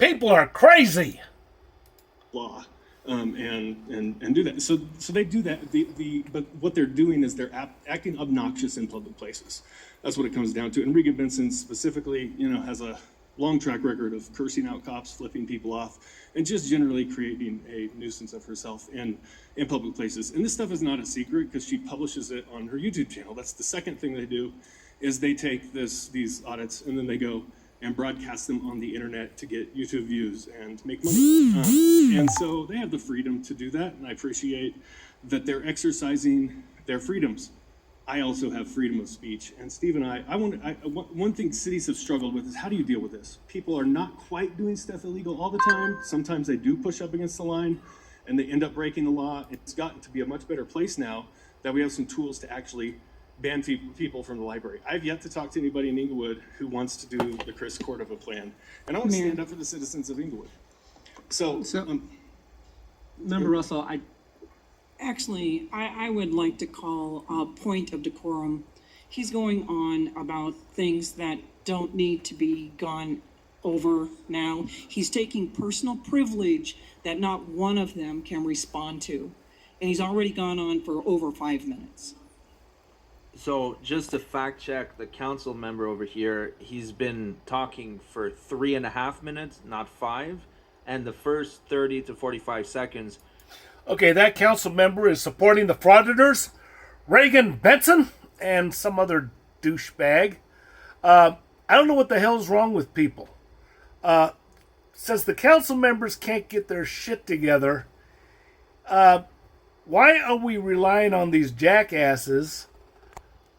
People are crazy. Law. And do that. So they do that. But what they're doing is they're acting obnoxious in public places. That's what it comes down to. And Regan Benson specifically, has a long track record of cursing out cops, flipping people off, and just generally creating a nuisance of herself in public places. And this stuff is not a secret because she publishes it on her YouTube channel. That's the second thing they do, is they take these audits and then they go and broadcast them on the internet to get YouTube views and make money. And so they have the freedom to do that, and I appreciate that they're exercising their freedoms. I also have freedom of speech, and Steve and one thing cities have struggled with is, how do you deal with this? People are not quite doing stuff illegal all the time. Sometimes they do push up against the line, and they end up breaking the law. It's gotten to be a much better place now that we have some tools to actually ban people from the library. I've yet to talk to anybody in Inglewood who wants to do the Chris Cordova plan, and I want to stand up for the citizens of Inglewood. Member Russell, I would like to call a point of decorum. He's going on about things that don't need to be gone over now. He's taking personal privilege that not one of them can respond to. And he's already gone on for over 5 minutes. So just to fact check the council member over here, he's been talking for 3.5 minutes, not 5. And the first 30 to 45 seconds. Okay, that council member is supporting the frauditors, Regan Benson, and some other douchebag. I don't know what the hell's wrong with people. Since the council members can't get their shit together, why are we relying on these jackasses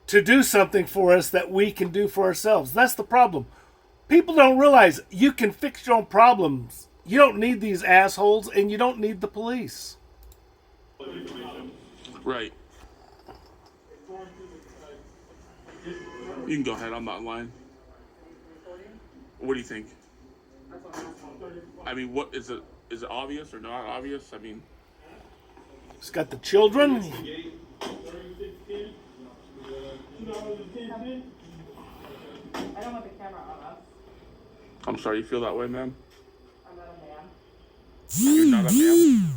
to do something for us that we can do for ourselves? That's the problem. People don't realize you can fix your own problems. You don't need these assholes, and you don't need the police. Right. You can go ahead. I'm not lying. What do you think? I mean, what is it? Is it obvious or not obvious? I mean, It's got the children. I don't want the camera on us. I'm sorry. You feel that way, ma'am? I'm not a man. You're not a man.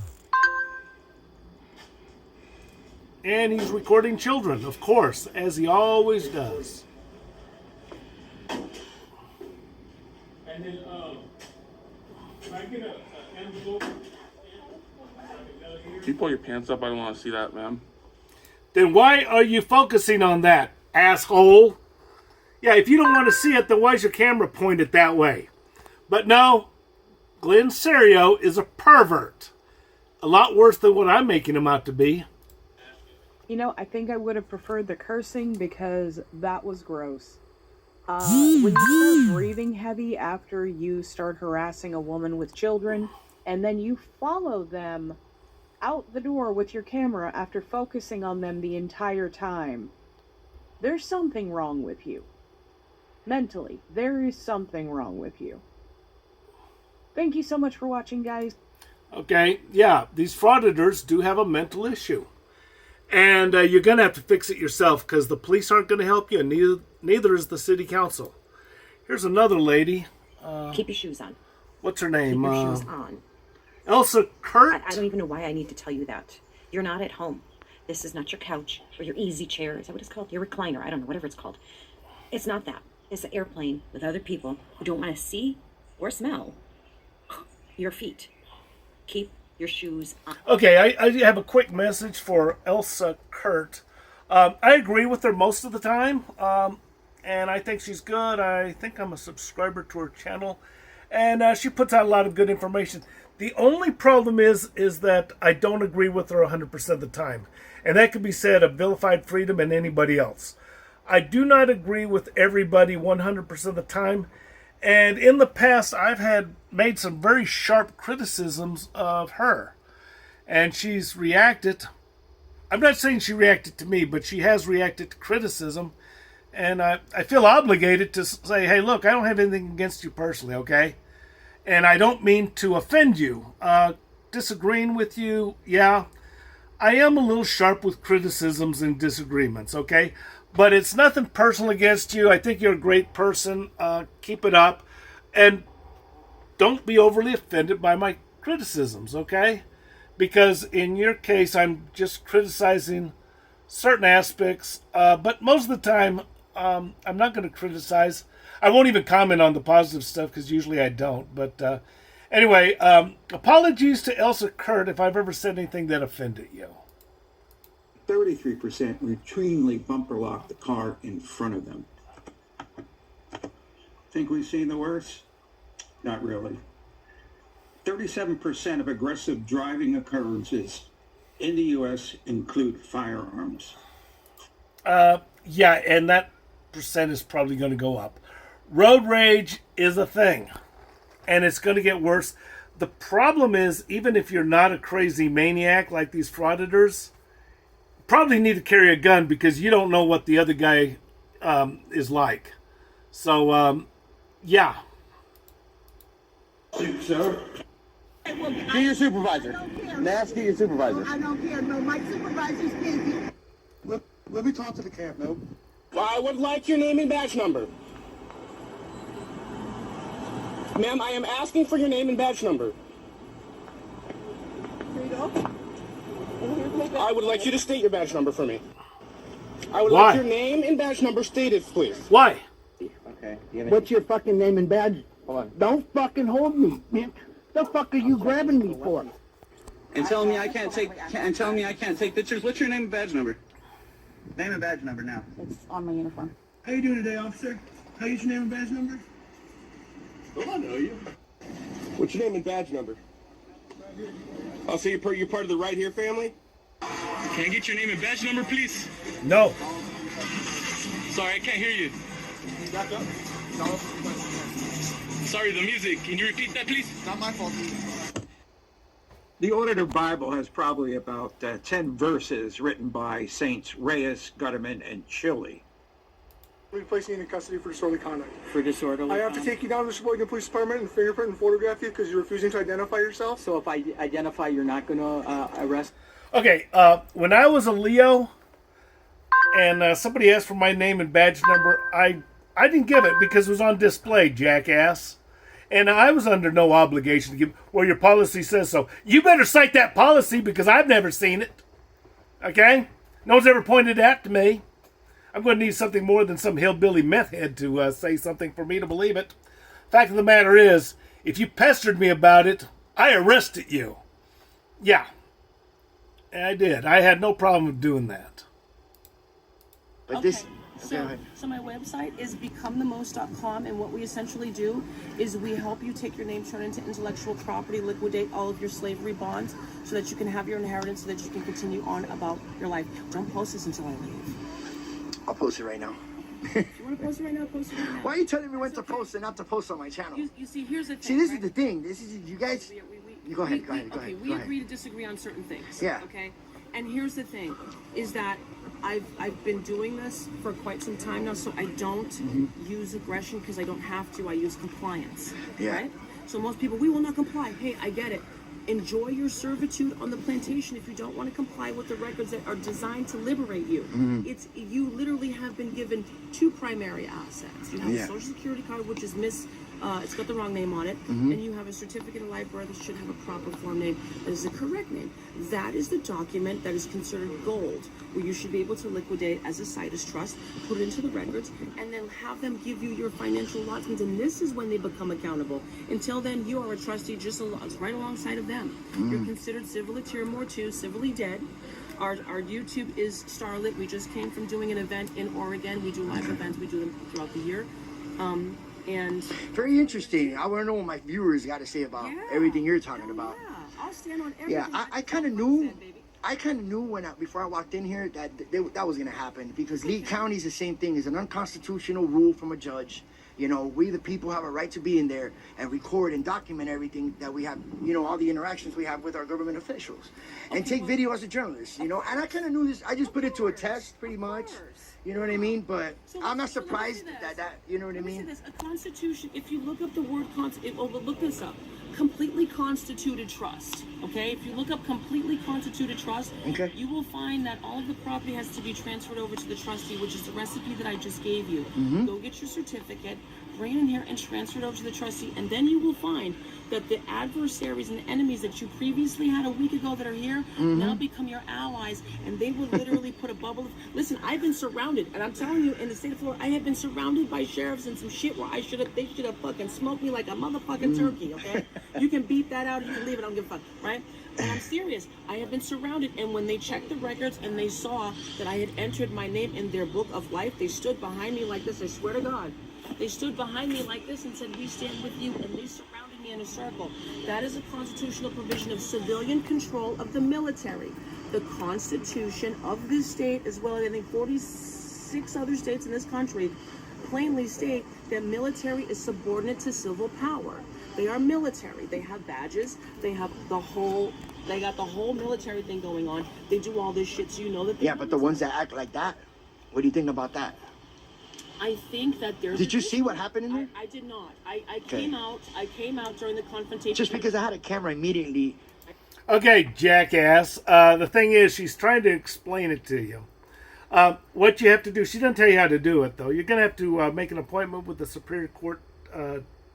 And he's recording children, of course, as he always does. And then, can I get an envelope? Can you pull your pants up? I don't want to see that, ma'am. Then why are you focusing on that, asshole? Yeah, if you don't want to see it, then why's your camera pointed that way? But no, Glenn Serio is a pervert. A lot worse than what I'm making him out to be. I think I would have preferred the cursing because that was gross. When you start breathing heavy after you start harassing a woman with children, and then you follow them out the door with your camera after focusing on them the entire time, there's something wrong with you. Mentally, there is something wrong with you. Thank you so much for watching, guys. Okay, yeah, these frauditors do have a mental issue. And you're going to have to fix it yourself because the police aren't going to help you, and neither is the city council. Here's another lady. Keep your shoes on. What's her name? Keep your shoes on. Elsa Kurt? I don't even know why I need to tell you that. You're not at home. This is not your couch or your easy chair. Is that what it's called? Your recliner. I don't know, whatever it's called. It's not that. It's an airplane with other people who don't want to see or smell your feet. Keep your shoes on. Okay, I have a quick message for Elsa Kurt. I agree with her most of the time, and I think she's good. I think I'm a subscriber to her channel, and she puts out a lot of good information. The only problem is that I don't agree with her 100% of the time, and that could be said of Vilified Freedom and anybody else. I do not agree with everybody 100% of the time, and in the past I've made some very sharp criticisms of her, and she's reacted. I'm not saying she reacted to me, but she has reacted to criticism, and I feel obligated to say, hey, look, I don't have anything against you personally, okay? And I don't mean to offend you. Disagreeing with you, yeah, I am a little sharp with criticisms and disagreements, okay? But it's nothing personal against you. I think you're a great person. Keep it up. And don't be overly offended by my criticisms, okay? Because in your case, I'm just criticizing certain aspects, but most of the time, I'm not going to criticize. I won't even comment on the positive stuff because usually I don't. But anyway, apologies to Elsa Kurt if I've ever said anything that offended you. 33% routinely bumper lock the car in front of them. Think we've seen the worst? Not really. 37% of aggressive driving occurrences in the U.S. include firearms. Yeah, and that percent is probably going to go up. Road rage is a thing, and it's going to get worse. The problem is, even if you're not a crazy maniac like these frauditors, you probably need to carry a gun because you don't know what the other guy is like. So, yeah. Sir? Get your supervisor. Nash, get your supervisor. I don't care. No, my supervisor's busy. Let me talk to the camp, no? I would like your name and badge number. Ma'am, I am asking for your name and badge number. Here you go. I would like you to state your badge number for me. I would Why? like your name and badge number stated, please. Why? Okay. What's your fucking name and badge? Hold on. Don't fucking hold me, man. The fuck are you grabbing me for? And telling me I can't take pictures. What's your name and badge number? Name and badge number now. It's on my uniform. How you doing today, officer? How you your name and badge number? Oh, I know you. What's your name and badge number? Oh, so you're part of the Right Here family? Can I get your name and badge number, please? No. Sorry, I can't hear you. Back up. Sorry, the music. Can you repeat that, please? Not my fault. The Auditor Bible has probably about 10 verses written by Saints Reyes, Gutterman, and Chili. We'll be placing you in custody for disorderly conduct. For disorderly I have to take you down to the Sheboygan Police Department and fingerprint and photograph you because you're refusing to identify yourself. So if I identify, you're not going to arrest? Okay, when I was a Leo and somebody asked for my name and badge number, I didn't give it because it was on display, jackass. And I was under no obligation to give, well, your policy says so. You better cite that policy because I've never seen it. Okay? No one's ever pointed that to me. I'm going to need something more than some hillbilly meth head to say something for me to believe it. Fact of the matter is, if you pestered me about it, I arrested you. Yeah. I did. I had no problem with doing that. But Okay. So my website is becomethemost.com, and what we essentially do is we help you take your name, turn into intellectual property, liquidate all of your slavery bonds so that you can have your inheritance so that you can continue on about your life. Don't post this until I leave. I'll post it right now. If you want to post it right now, post it right now. Why are you telling me when to post and not to post on my channel? You see, here's the thing. See, this right? is the thing. This is you guys. You go ahead. Okay, we agree to disagree on certain things. Yeah. Okay. And here's the thing, is that I've been doing this for quite some time now, so I don't use aggression because I don't have to. I use compliance. Yeah. Right? So most people, we will not comply. Hey, I get it. Enjoy your servitude on the plantation if you don't want to comply with the records that are designed to liberate you. It's you literally have been given two primary assets. You have a social security card, which is it's got the wrong name on it, and you have a certificate of live birth that should have a proper form name that is the correct name. That is the document that is considered gold, where you should be able to liquidate as a situs trust, put it into the records, and then have them give you your financial allotments, and this is when they become accountable. Until then, you are a trustee just right alongside of them. You're considered civilly tier more 2, civilly dead. Our YouTube is starlit. We just came from doing an event in Oregon. We do live events. We do them throughout the year. And very interesting. I want to know what my viewers got to say about everything you're talking about. Yeah, I'll stand on everything. Yeah, I kind of knew. I kind of knew before I walked in here that that was going to happen because Lee County is the same thing. It's an unconstitutional rule from a judge. You know, we the people have a right to be in there and record and document everything that we have, you know, all the interactions we have with our government officials. And take video as a journalist, you know. And I kind of knew this. I just put it to a test pretty much. You know what I mean? But So I'm not so let me surprised say this. that you know what I Let me say mean? this. A constitution, if you look up the word look this up. Completely constituted trust. Okay? If you look up completely constituted trust, Okay. you will find that all of the property has to be transferred over to the trustee, which is the recipe that I just gave you. Go get your certificate, bring it in here and transfer it over to the trustee, and then you will find that the adversaries and the enemies that you previously had a week ago that are here now become your allies, and they will literally put a bubble of. Listen, I've been surrounded, and I'm telling you, in the state of Florida, I have been surrounded by sheriffs and some shit where they should have fucking smoked me like a motherfucking turkey. Okay, you can beat that out, you can leave it, I don't give a fuck, right? And I'm serious. I have been surrounded, and when they checked the records and they saw that I had entered my name in their book of life, they stood behind me like this. I swear to God. They stood behind me like this and said, "We stand with you," and they surrounded me in a circle. That is a constitutional provision of civilian control of the military. The Constitution of this state, as well as I think 46 other states in this country, plainly state that military is subordinate to civil power. They are military. They have badges. They got the whole military thing going on. They do all this shit, so you know that. Yeah, but the ones that act like that, what do you think about that? I think that there's. Did you see what happened in there? I did not. I came out. I came out during the confrontation. Just because I had a camera immediately. Okay, jackass. The thing is, she's trying to explain it to you. What you have to do, she doesn't tell you how to do it, though. You're going to have to make an appointment with the Superior Court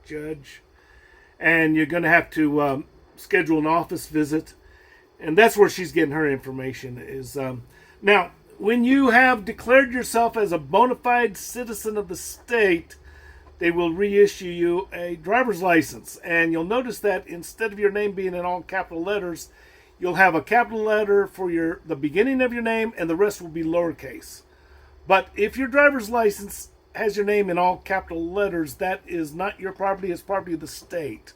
judge, and you're going to have to schedule an office visit, and that's where she's getting her information. Is now, when you have declared yourself as a bona fide citizen of the state, they will reissue you a driver's license, and you'll notice that instead of your name being in all capital letters, you'll have a capital letter for the beginning of your name, and the rest will be lowercase. But if your driver's license has your name in all capital letters, that is not your property, it's property of the state.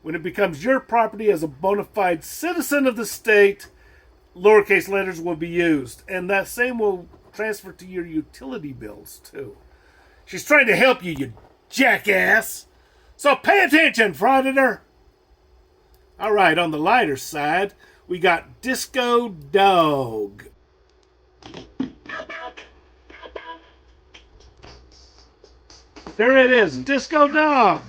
When it becomes your property as a bona fide citizen of the state, lowercase letters will be used. And that same will transfer to your utility bills, too. She's trying to help you, you jackass. So pay attention, frauditor. All right, on the lighter side, we got Disco Dog. There it is, Disco Dog.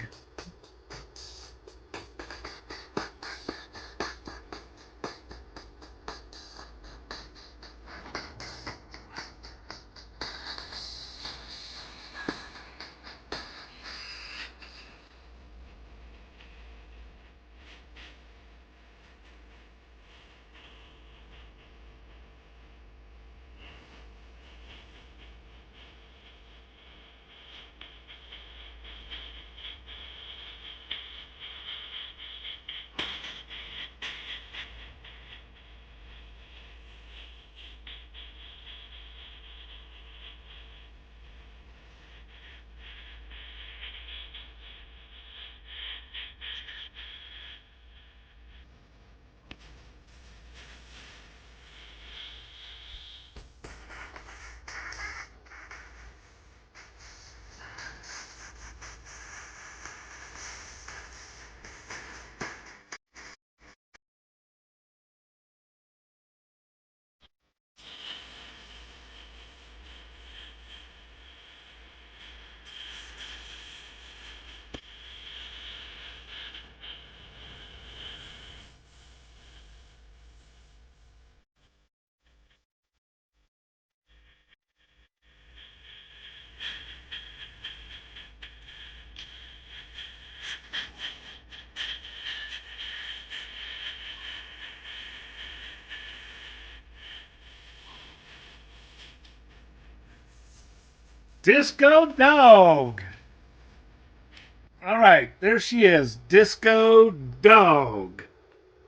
Disco Dog. All right, there she is, Disco Dog.